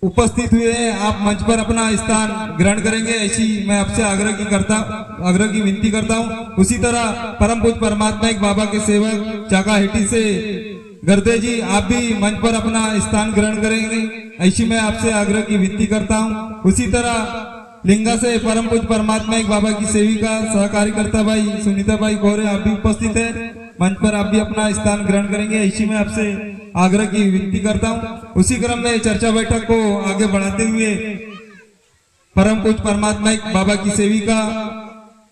उपस्थित हुए हैं, आप मंच पर अपना स्थान ग्रहण करेंगे, ऐसी मैं आपसे आग्रह की विनती करता हूं। उसी तरह परम पूज्य परमात्मा एक बाबा के सेवक चाकाहेटी से गर्दे जी, आप भी मंच पर अपना स्थान ग्रहण करेंगे, ऐसी मैं आपसे आग्रह की विनती करता हूं। उसी तरह लिंगा से परम पूज्य परमात्मा एक बाबा की सेविका सहकार्यकर्ता भाई सुनीता भाई गौरे, आप भी उपस्थित है, मंच पर आप भी अपना स्थान ग्रहण करेंगे, ऐसी मैं आपसे आग्रह की विनती करता हूं। उसी क्रम में चर्चा बैठक को आगे बढ़ाते हुए परम पूज्य परमात्मा एक बाबा की सेविका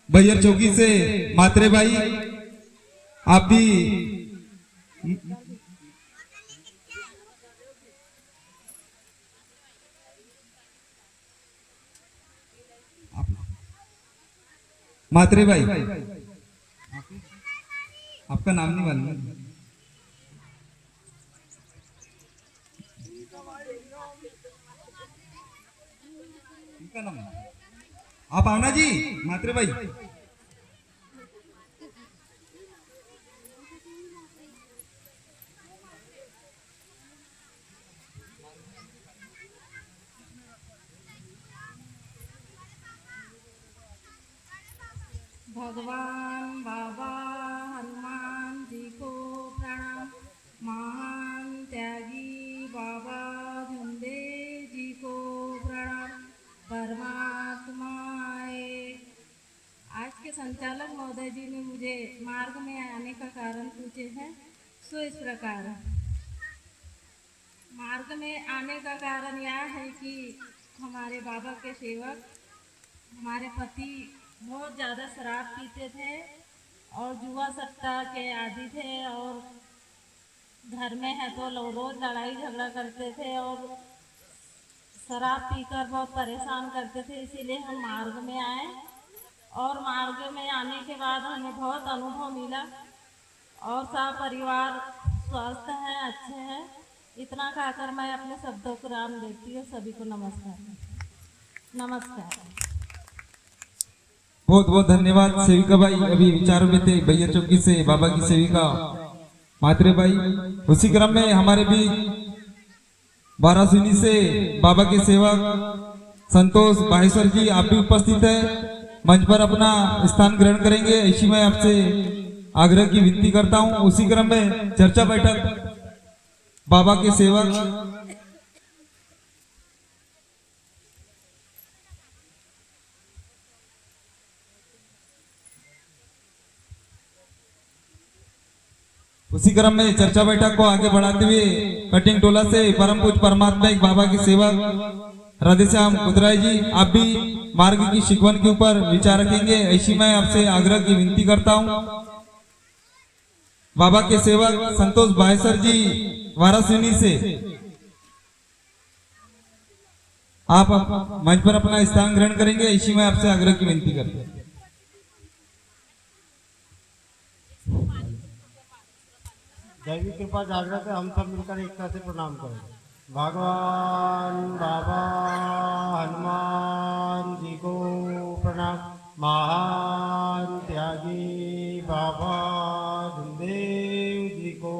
बैयर चौकी से मात्रे भाई, आप भी मात्रे भाई, आपका नाम नहीं मालूम? इनका नाम आप आना जी, मात्रे भाई। भगवान बाबा हनुमान जी को प्रणाम। महान त्यागी बाबा झुंदे जी को प्रणाम। परमात्माए आज के संचालक महोदय जी ने मुझे मार्ग में आने का कारण पूछे हैं, सो इस प्रकार मार्ग में आने का कारण यह है कि हमारे बाबा के सेवक हमारे पति बहुत ज़्यादा शराब पीते थे और जुआ सट्टा के आदी थे, और घर में है तो रोज लड़ाई झगड़ा करते थे और शराब पीकर बहुत परेशान करते थे। इसीलिए हम मार्ग में आए, और मार्ग में आने के बाद हमें बहुत अनुभव मिला और सब परिवार स्वस्थ हैं, अच्छे हैं। इतना कहकर मैं अपने शब्दों को राम देती हूँ। सभी को नमस्कार। नमस्कार। बहुत बहुत धन्यवाद सेविका भाई। अभी विचारों में थे बैयर चौकी से बाबा की सेविका मात्रे भाई। उसी क्रम में हमारे भी बारासिनी से बाबा के सेवक संतोष बाहेश्वर जी, आप भी उपस्थित है, मंच पर अपना स्थान ग्रहण करेंगे, ऐसी मैं आपसे आग्रह की विनती करता हूं। उसी क्रम में चर्चा बैठक बाबा के सेवक उसी क्रम में चर्चा बैठक को आगे बढ़ाते हुए कटिंग टोला से परम पूज्य परमात्मा एक बाबा के सेवक राधेश्याम कुदराय जी, आप भी मार्ग की शिकवन के ऊपर विचार रखेंगे, ऐसी मैं आपसे आग्रह की विनती करता हूं। बाबा के सेवक संतोष बाहेश्वर जी वारासिनी से आप मंच पर अपना स्थान ग्रहण करेंगे, ऐसी मैं आपसे आग्रह की विनती करता हूं। दैवी कृपा जागृत है, हम सब मिलकर एकता से प्रणाम करें। भगवान बाबा हनुमान जी को प्रणाम। महान त्यागी बाबा झुंदेव जी को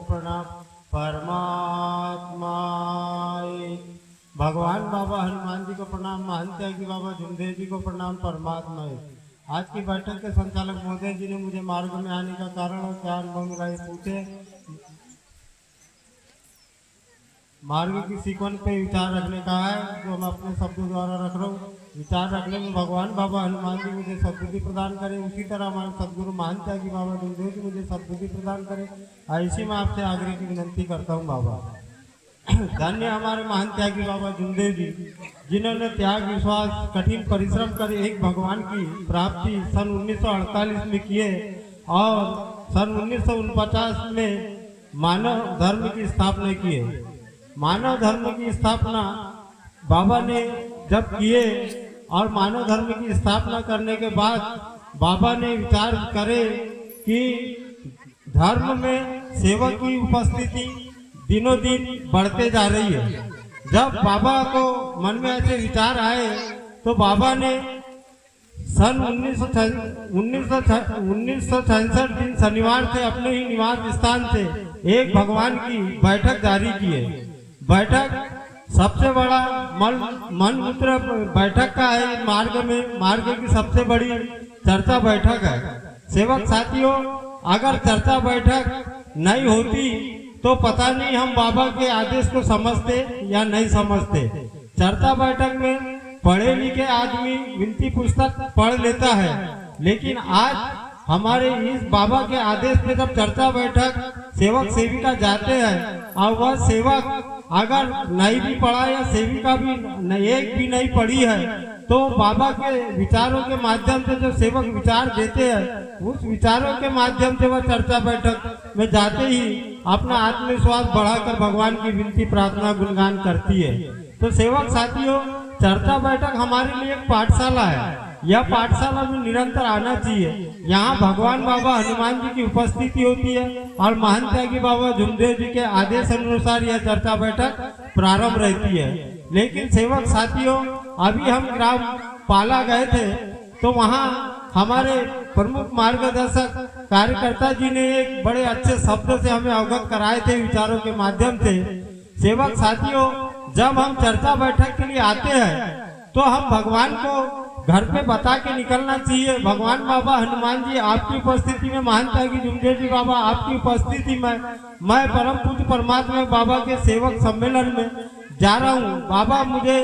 प्रणाम। परमात्मा भगवान बाबा हनुमान जी को प्रणाम। महान त्यागी बाबा झुंदेव जी को प्रणाम। परमात्मा आज की बैठक के संचालक महोदय जी ने मुझे मार्ग में आने का कारण और क्या अनुभव मिला ये पूछे। मार्ग की सीक्वेंस पे विचार रखने का है, जो मैं अपने शब्दों द्वारा रख रहा हूँ। विचार रखने में भगवान बाबा हनुमान जी मुझे सद्बुद्धि प्रदान करें, उसी तरह हमारे सदगुरु महान त्यागी बाबा झुंदेव जी मुझे सद्बुद्धि प्रदान करें, ऐसी मैं आपसे आग्रह की विनती करता हूँ। बाबा धन्य हमारे महान त्यागी बाबा झुंदेव जी, जिन्होंने त्याग विश्वास कठिन परिश्रम कर एक भगवान की प्राप्ति सन 1948 में किए और सन 1949 में मानव धर्म की स्थापना की है। मानव धर्म की स्थापना बाबा ने जब किए और मानव धर्म की स्थापना करने के बाद बाबा ने विचार करे कि धर्म में सेवक की उपस्थिति दिनों दिन बढ़ते जा रही है। जब बाबा को मन में ऐसे विचार आए तो बाबा ने सन 1966 दिन शनिवार से अपने ही निवास स्थान से एक भगवान की बैठक जारी की है। बैठक सबसे बड़ा मन मूत्र बैठक का है। मार्ग की सबसे बड़ी चर्चा बैठक है। सेवक साथियों, अगर चर्चा बैठक नहीं होती तो पता नहीं हम बाबा के आदेश को समझते या नहीं समझते। चर्चा बैठक में पढ़े लिखे आदमी विनती पुस्तक पढ़ लेता है, लेकिन आज हमारे इस बाबा के आदेश पे जब चर्चा बैठक सेवक सेविका जाते हैं और वह सेवक अगर नहीं भी पढ़ा या सेविका भी एक भी नहीं पढ़ी है, तो बाबा के विचारों के माध्यम से जो सेवक विचार देते हैं, उस विचारों के माध्यम से वह चर्चा बैठक में जाते ही अपना आत्मविश्वास बढ़ाकर भगवान की विनती प्रार्थना गुणगान करती है। तो सेवक साथियों, चर्चा बैठक हमारे लिए एक पाठशाला है। यह पाठशाला में निरंतर आना चाहिए। यहाँ भगवान बाबा हनुमान जी की उपस्थिति होती है और महंत त्यागी बाबा झुमदेव जी के आदेश अनुसार यह चर्चा बैठक प्रारंभ रहती है। लेकिन सेवक साथियों, अभी हम ग्राम पाला गए थे, तो वहाँ हमारे प्रमुख मार्गदर्शक कार्यकर्ता जी ने एक बड़े अच्छे शब्द से हमें अवगत कराए थे विचारों के माध्यम से। सेवक साथियों, जब हम चर्चा बैठक के लिए आते हैं तो हम भगवान को घर पे बता के निकलना चाहिए। भगवान बाबा हनुमान जी आपकी उपस्थिति में, महंत त्यागी झुमदेव जी बाबा आपकी उपस्थिति में, मैं परम पूज्य परमात्मा बाबा के सेवक सम्मेलन में जा रहा हूँ। बाबा मुझे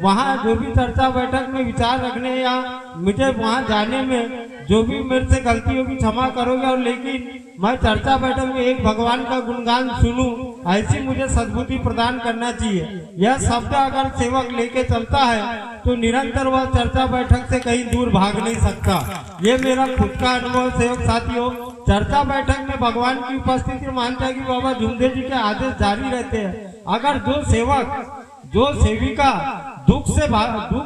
वहाँ जो भी चर्चा बैठक में विचार रखने या मुझे वहाँ जाने में जो भी मेरे से गलती होगी क्षमा करोगे, और लेकिन मैं चर्चा बैठक में एक भगवान का गुणगान सुनूं, ऐसी मुझे सद्बुद्धि प्रदान करना चाहिए। यह शब्द अगर सेवक लेके चलता है तो निरंतर वह चर्चा बैठक से कहीं दूर भाग नहीं सकता। ये मेरा खुद का अनुभव। सेवक साथियों, चर्चा बैठक में भगवान की उपस्थिति मानता है कि बाबा झुमदेव जी के आदेश जारी रहते हैं। अगर जो सेवक जो सेविका दुख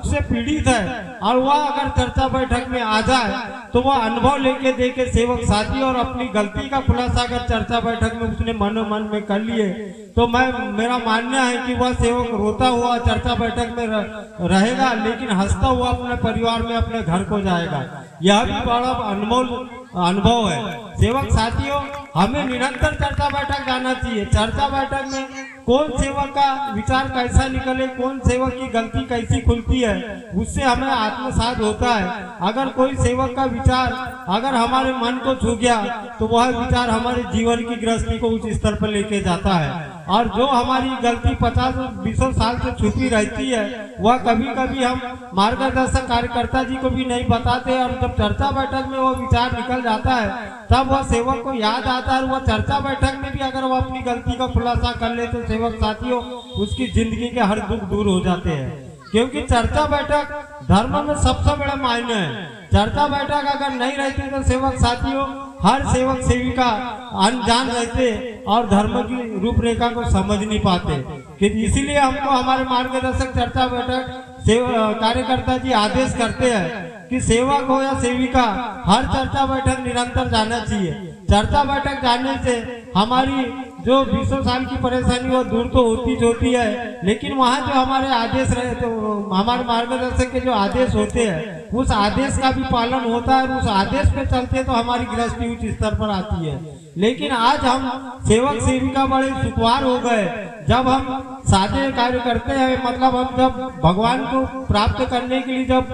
से पीड़ित है और वह अगर चर्चा बैठक में आ जाए तो वह अनुभव लेके देखे सेवक साथी और अपनी गलती का खुलासा अगर चर्चा बैठक में उसने मन में कर लिए, तो मेरा मानना है कि वह सेवक रोता हुआ चर्चा बैठक में रहेगा, लेकिन हंसता हुआ अपने परिवार में अपने घर को जाएगा। यह भी बड़ा अनमोल अनुभव है। सेवक साथियों, हमें निरंतर चर्चा बैठक जाना चाहिए। चर्चा बैठक में कौन सेवक का विचार कैसा निकले, कौन सेवक की गलती कैसी खुलती है, उससे हमें आत्मसात होता है। अगर कोई सेवक का विचार अगर हमारे मन को छू गया तो वह विचार हमारे जीवन की गृहस्थी को उच्च स्तर पर लेके जाता है। और जो हमारी गलती 50-20 साल से छुपी रहती है, वह कभी कभी हम मार्गदर्शक कार्यकर्ता जी को भी नहीं बताते, और जब चर्चा बैठक में वो विचार निकल जाता है तब वह सेवक को याद आता है। वह चर्चा बैठक में भी अगर वह अपनी गलती का खुलासा कर ले तो सेवक साथियों, उसकी जिंदगी के हर दुख दूर हो जाते हैं। क्योंकि चर्चा बैठक धर्म में सबसे बड़ा मायने है। चर्चा बैठक अगर नहीं रहती तो सेवक साथियों, हर सेवक सेविका अनजान रहते और धर्म की रूपरेखा को समझ नहीं पाते। कि इसीलिए हमको हमारे मार्गदर्शक चर्चा बैठक कार्यकर्ता जी आदेश करते हैं कि सेवक हो या सेविका, हर चर्चा बैठक निरंतर जाना चाहिए। चर्चा बैठक जाने से हमारी जो 20 साल की परेशानी वो दूर तो होती है, लेकिन वहाँ जो हमारे आदेश रहे, तो हमारे मार्गदर्शक के जो आदेश होते हैं उस आदेश का भी पालन होता है। उस आदेश पे चलते तो हमारी गृहस्थी उच्च स्तर पर आती है। लेकिन आज हम सेवक सेविका बड़े सुखवार हो गए। जब हम सादे कार्य करते हैं, मतलब हम जब भगवान को प्राप्त करने के लिए जब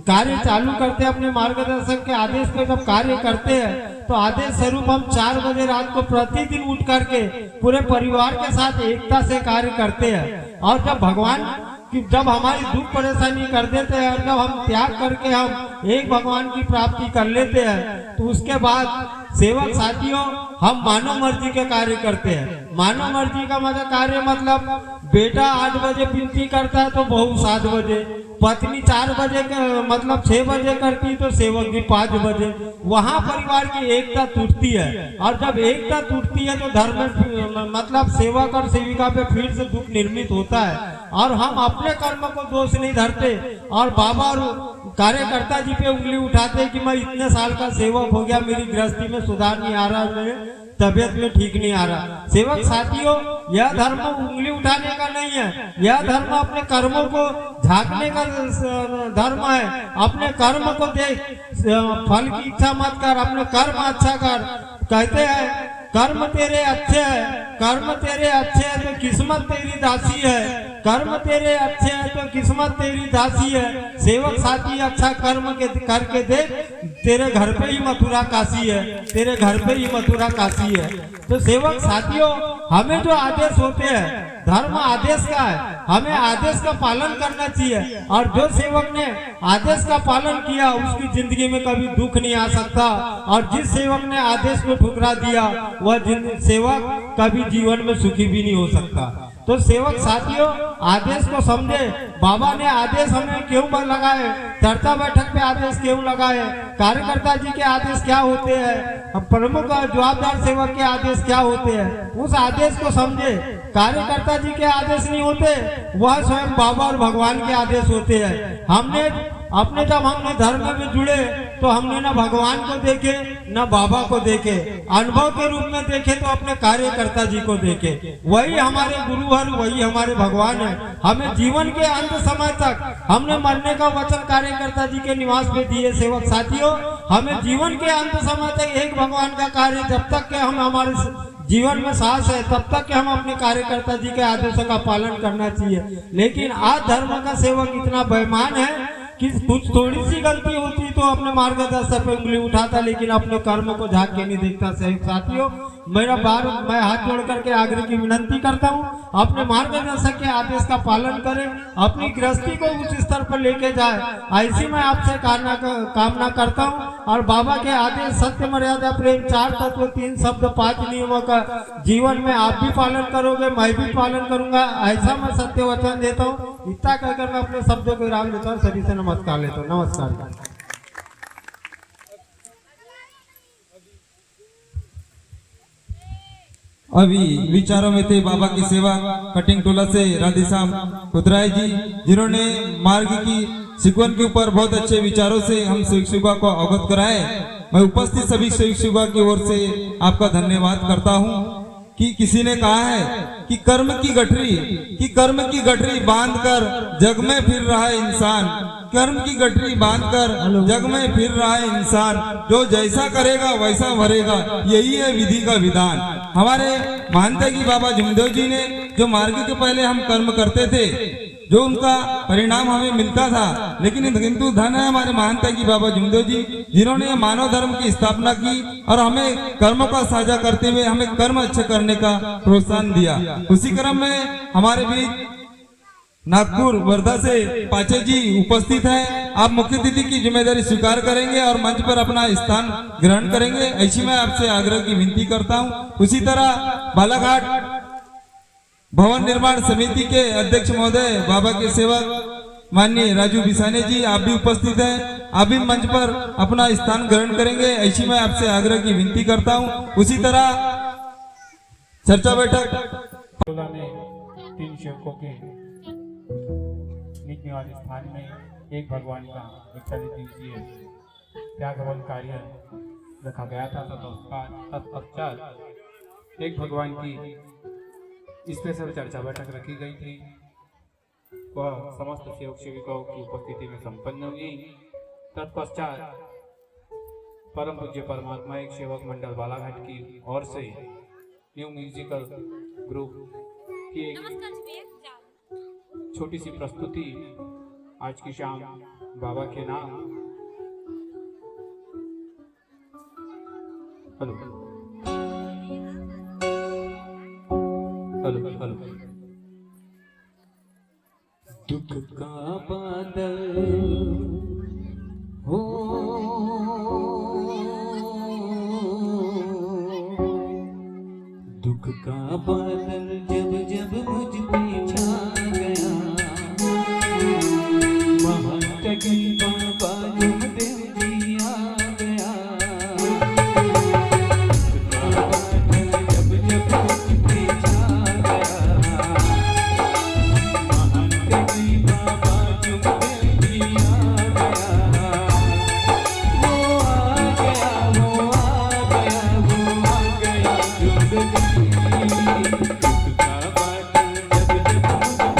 कार्य चालू करते हैं, अपने मार्गदर्शक के आदेश पे जब कार्य करते हैं, तो आदेश स्वरूप हम 4 बजे रात को प्रतिदिन उठ करके पूरे परिवार के साथ एकता से कार्य करते हैं। और जब भगवान कि जब हमारी दुख परेशानी कर देते हैं और जब हम त्याग करके हम एक भगवान की प्राप्ति कर लेते हैं, तो उसके बाद सेवक साथियों, हम मानव मर्जी के कार्य करते हैं। मानव मर्जी का कार्य मतलब बेटा 8 बजे विनती करता है तो बहू 7 बजे, पत्नी 4 बजे मतलब 6 बजे करती तो सेवक भी 5 बजे। वहाँ परिवार की एकता टूटती है, और जब एकता टूटती है तो धर्म मतलब सेवक और सेविका पे फिर से दुख निर्मित होता है। और हम अपने कर्म को दोष नहीं धरते और बाबा और कार्यकर्ता जी पे उंगली उठाते कि मैं इतने साल का सेवक हो गया, मेरी गृहस्थी में सुधार नहीं आ रहा, मेरे तबियत में ठीक नहीं आ रहा। सेवक साथियों, यह धर्म उंगली उठाने का नहीं है, यह धर्म अपने कर्मों को झांकने का धर्म है। अपने कर्म को देख, फल की इच्छा मत कर, अपने कर्म अच्छा कर। कहते हैं कर्म तेरे अच्छे है, कर्म तेरे अच्छे है तो किस्मत तेरी दासी है। कर्म तेरे अच्छे हैं तो किस्मत तेरी दासी है। सेवक साथी अच्छा कर्म के करके देख, तेरे घर पे ही मथुरा काशी है, तेरे घर पे ही मथुरा काशी है। तो सेवक साथियों, हमें जो आदेश होते हैं, धर्म आदेश का है, हमें आदेश का पालन करना चाहिए। और जो सेवक ने आदेश का पालन किया उसकी जिंदगी में कभी दुख नहीं आ सकता, और जिस सेवक ने आदेश को ठुकरा दिया वह सेवक कभी जीवन में सुखी भी नहीं हो सकता। तो सेवक साथियों, आदेश को समझे। बाबा ने आदेश हमें क्यों लगाए, चर्चा बैठक पे आदेश क्यों लगाए, कार्यकर्ता जी के आदेश क्या होते हैं, प्रमुख जवाबदार सेवक के आदेश क्या होते हैं, उस आदेश को समझे। कार्यकर्ता जी के आदेश नहीं होते, वह स्वयं बाबा और भगवान के आदेश होते हैं। जब हमने धर्म में जुड़े तो हमने न भगवान को देखे न बाबा को देखे, अनुभव के रूप में देखे तो अपने कार्यकर्ता जी को देखे। वही हमारे गुरु हैं, वही हमारे भगवान है। हमें जीवन के अंत समय तक हमने मरने का वचन कार्यकर्ता जी के निवास पे दिए। सेवक साथियों, हमें जीवन के अंत समय तक एक भगवान का कार्य, जब तक के हम हमारे जीवन में सांस है तब तक के हम अपने कार्यकर्ता जी के आदेशों का पालन करना चाहिए। लेकिन आज धर्म का सेवक इतना बेईमान है कि कुछ थोड़ी सी गलती होती तो अपने मार्गदर्शक पे उंगली उठाता, लेकिन अपने कर्म को झांक के नहीं देखता। साथियों, मैं हाथ जोड़ करके आग्रह की विनती करता हूँ, अपने मार्गदर्शक के आदेश का पालन करें, अपनी गृहस्थी को उच्च स्तर पर लेके जाए, ऐसी मैं आपसे कामना करता हूँ। और बाबा के आदेश सत्य, मर्यादा, प्रेम, 4 तत्व, 3 शब्द, 5 नियमों का जीवन में आप भी पालन करोगे, मैं भी पालन करूंगा, ऐसा मैं सत्य वचन देता हूँ। इतना कहकर मैं अपने शब्दों को विराम देता हूँ। सभी से नमस्कार लेता हूँ। नमस्कार। अभी विचारों में थे बाबा की सेवा कटिंग टोला से राधेश्याम खुदराय जी, जिन्होंने मार्ग की सिकवन के ऊपर बहुत अच्छे विचारों से हम शिवा को अवगत कराए। मैं उपस्थित सभी शिवा की ओर से आपका धन्यवाद करता हूं कि किसी ने कहा है कि कर्म की गठरी बांधकर जग में फिर रहा है इंसान, कर्म की गठरी बांधकर जग में फिर रहा है इंसान, जो जैसा करेगा वैसा भरेगा, यही है विधि का विधान। हमारे मानते कि बाबा जुमदेव जी ने जो मार्ग के पहले हम कर्म करते थे, जो उनका परिणाम हमें मिलता था, लेकिन किंतु धन है हमारे मानते कि बाबा जुमदेव जी, जिन्होंने मानव धर्म की स्थापना की और हमें कर्म का साझा करते हुए हमें कर्म अच्छे करने का प्रोत्साहन दिया। उसी क्रम में हमारे बीच नागपुर वर्धा से पाचे जी उपस्थित हैं। आप मुख्य अतिथि की जिम्मेदारी स्वीकार करेंगे और मंच पर अपना स्थान ग्रहण करेंगे, ऐसी मैं आपसे आग्रह की विनती करता हूं। उसी तरह बालाघाट भवन निर्माण समिति के अध्यक्ष महोदय, बाबा के सेवक माननीय राजू बिसाने जी, आप भी उपस्थित हैं, आप भी मंच पर अपना स्थान ग्रहण करेंगे, ऐसी मैं आपसे आग्रह की विनती करता हूं। उसी तरह चर्चा बैठक में 3 सेवकों के निज निवास स्थान में एक भगवान का 41 दिवसीय त्यागवन कार्य रखा गया था। तत्पश्चात एक भगवान की स्पेशल चर्चा बैठक रखी गई थी, वह समस्त सेवक सेविकाओं की उपस्थिति में संपन्न हुई। तत्पश्चात परम पूज्य परमात्मा एक सेवक मंडल बालाघाट की ओर से न्यू म्यूजिकल ग्रुप की एक छोटी सी प्रस्तुति आज की शाम बाबा के नाम। Hello hello hello. दुख का बादल हो दुख का बादल जब जब मुझ पे छा गया, महाटकी बाबा जुमदेव जी आ गया। दुख का बादल जब जब मुझ पे छा गया, महाटकी बाबा जुमदेव जी आ गया। वो आ गया, वो आ गया, वो आ गया जुमदेव जी। दुख का बादल जब जब मुझ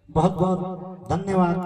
बहुत बहुत धन्यवाद।